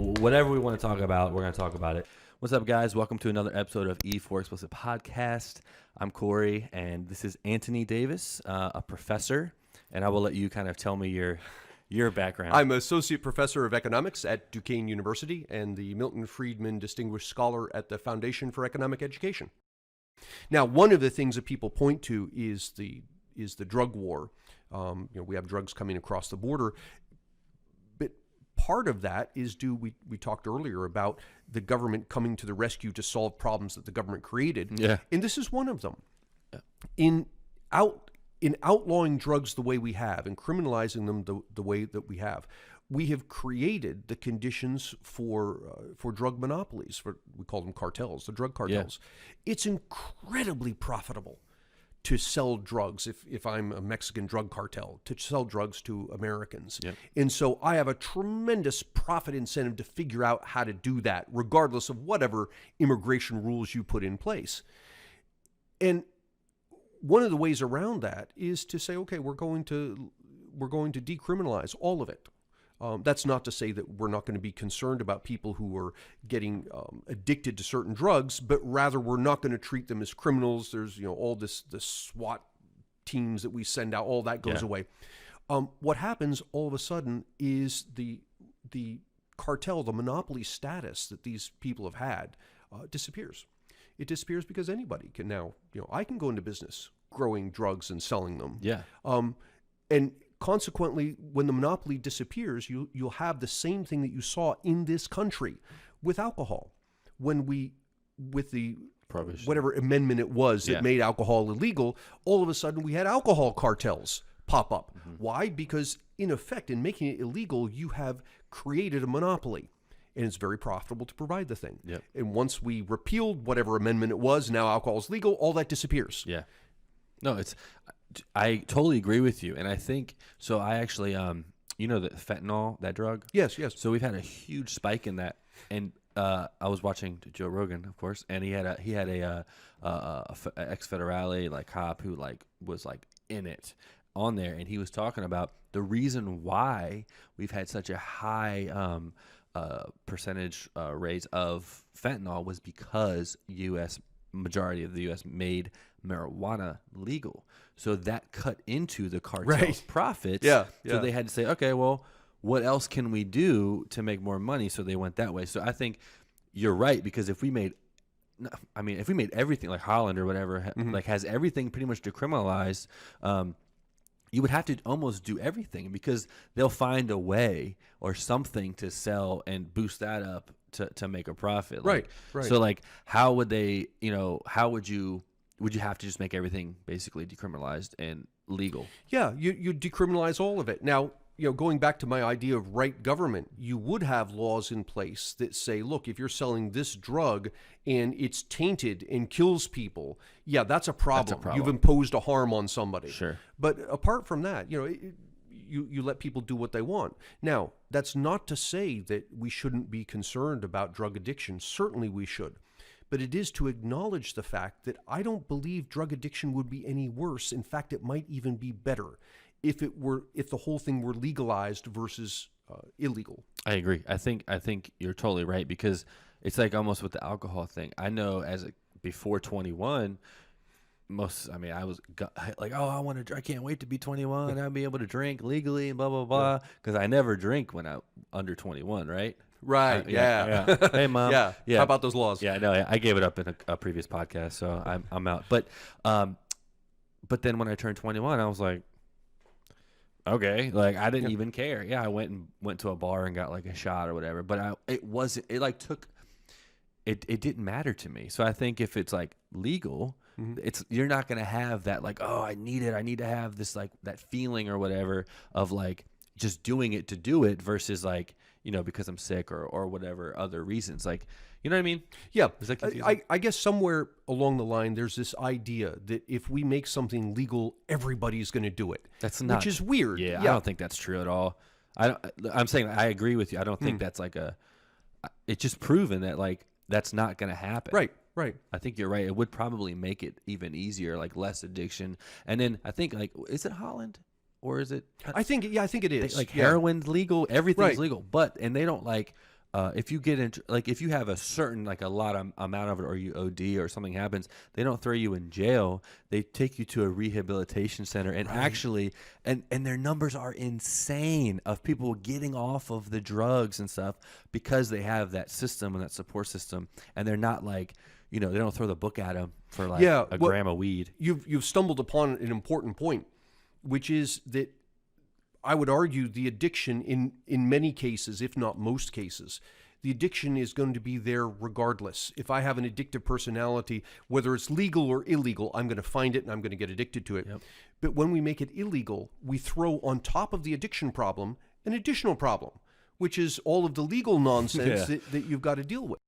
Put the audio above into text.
whatever we want to talk about, we're going to talk about it. What's up, guys? Welcome to another episode of E4 Explicit Podcast. I'm Corey, and this is Anthony Davis, a professor, and I will let you kind of tell me your background. I'm Associate Professor of Economics at Duquesne University and the Milton Friedman Distinguished Scholar at the Foundation for Economic Education. Now, one of the things that people point to is the drug war. We have drugs coming across the border. But part of that is we talked earlier about the government coming to the rescue to solve problems that the government created. Yeah. And this is one of them. Yeah. In outlawing drugs the way we have and criminalizing them the way that we have created the conditions for drug monopolies. We call them cartels, the drug cartels. Yeah. It's incredibly profitable to sell drugs, if I'm a Mexican drug cartel, to sell drugs to Americans. Yep. And so I have a tremendous profit incentive to figure out how to do that, regardless of whatever immigration rules you put in place. And one of the ways around that is to say, okay, we're going to decriminalize all of it. That's not to say that we're not going to be concerned about people who are getting addicted to certain drugs, but rather we're not going to treat them as criminals. There's all the SWAT teams that we send out, all that goes away. What happens all of a sudden is the cartel, the monopoly status that these people have had disappears. It disappears because anybody can now, I can go into business growing drugs and selling them. Yeah. And consequently, when the monopoly disappears, you'll have the same thing that you saw in this country with alcohol. With the Prohibition. Whatever amendment it was that made alcohol illegal, all of a sudden we had alcohol cartels pop up. Mm-hmm. Why? Because in effect, in making it illegal, you have created a monopoly. And it's very profitable to provide the thing. Yep. And once we repealed whatever amendment it was, now alcohol is legal, all that disappears. Yeah. No, I totally agree with you. And I think, so I actually, the fentanyl, that drug? Yes. So we've had a huge spike in that. And I was watching Joe Rogan, of course, and he had a ex-federale cop who was in it on there. And he was talking about the reason why we've had such a high percentage rates of fentanyl was because majority of the U.S. made marijuana legal. So that cut into the cartel's profits. Yeah. So they had to say, okay, well, what else can we do to make more money? So they went that way. So I think you're right, because if we made everything like Holland or whatever, has everything pretty much decriminalized, you would have to almost do everything, because they'll find a way or something to sell and boost that up to make a profit. Right. So how would they, would you have to just make everything basically decriminalized and legal? Yeah, you decriminalize all of it. Now, going back to my idea of right government, you would have laws in place that say, look, if you're selling this drug and it's tainted and kills people, that's a problem. You've imposed a harm on somebody. Sure. But apart from that, you let people do what they want. Now, that's not to say that we shouldn't be concerned about drug addiction. Certainly we should. But it is to acknowledge the fact that I don't believe drug addiction would be any worse. In fact, it might even be better if the whole thing were legalized versus illegal. I agree. I think you're totally right, because it's almost with the alcohol thing. I know before 21, I was I can't wait to be 21. I'll be able to drink legally and blah, blah, blah. Because I never drink when I'm under 21, right? Right. Yeah. Hey, Mom. Yeah. How about those laws? Yeah. No, I gave it up in a previous podcast, so I'm out. But then when I turned 21, I was like, okay, I didn't even care. Yeah, I went to a bar and got a shot or whatever. But it didn't matter to me. So I think if it's legal, you're not gonna have that I need to have this that feeling or whatever of just doing it to do it versus because I'm sick or whatever other reasons. You know what I mean? Yeah. I guess somewhere along the line, there's this idea that if we make something legal, everybody's going to do it. Which is weird. Yeah, I don't think that's true at all. I'm saying I agree with you. I don't think that's it's just proven that that's not going to happen. Right. I think you're right. It would probably make it even easier, less addiction. And then I think is it Holland? Or is it? I think it is. Heroin's legal, everything's legal, and they don't if you get into, like, if you have a certain, like, a lot of amount of it, or you OD or something happens, they don't throw you in jail. They take you to a rehabilitation center, and actually, and their numbers are insane of people getting off of the drugs and stuff because they have that system and that support system, and they're not like, they don't throw the book at them for like a gram of weed. You've stumbled upon an important point, which is that I would argue the addiction in many cases, if not most cases, the addiction is going to be there regardless. If I have an addictive personality, whether it's legal or illegal, I'm going to find it and I'm going to get addicted to it. Yep. But when we make it illegal, we throw on top of the addiction problem an additional problem, which is all of the legal nonsense that you've got to deal with.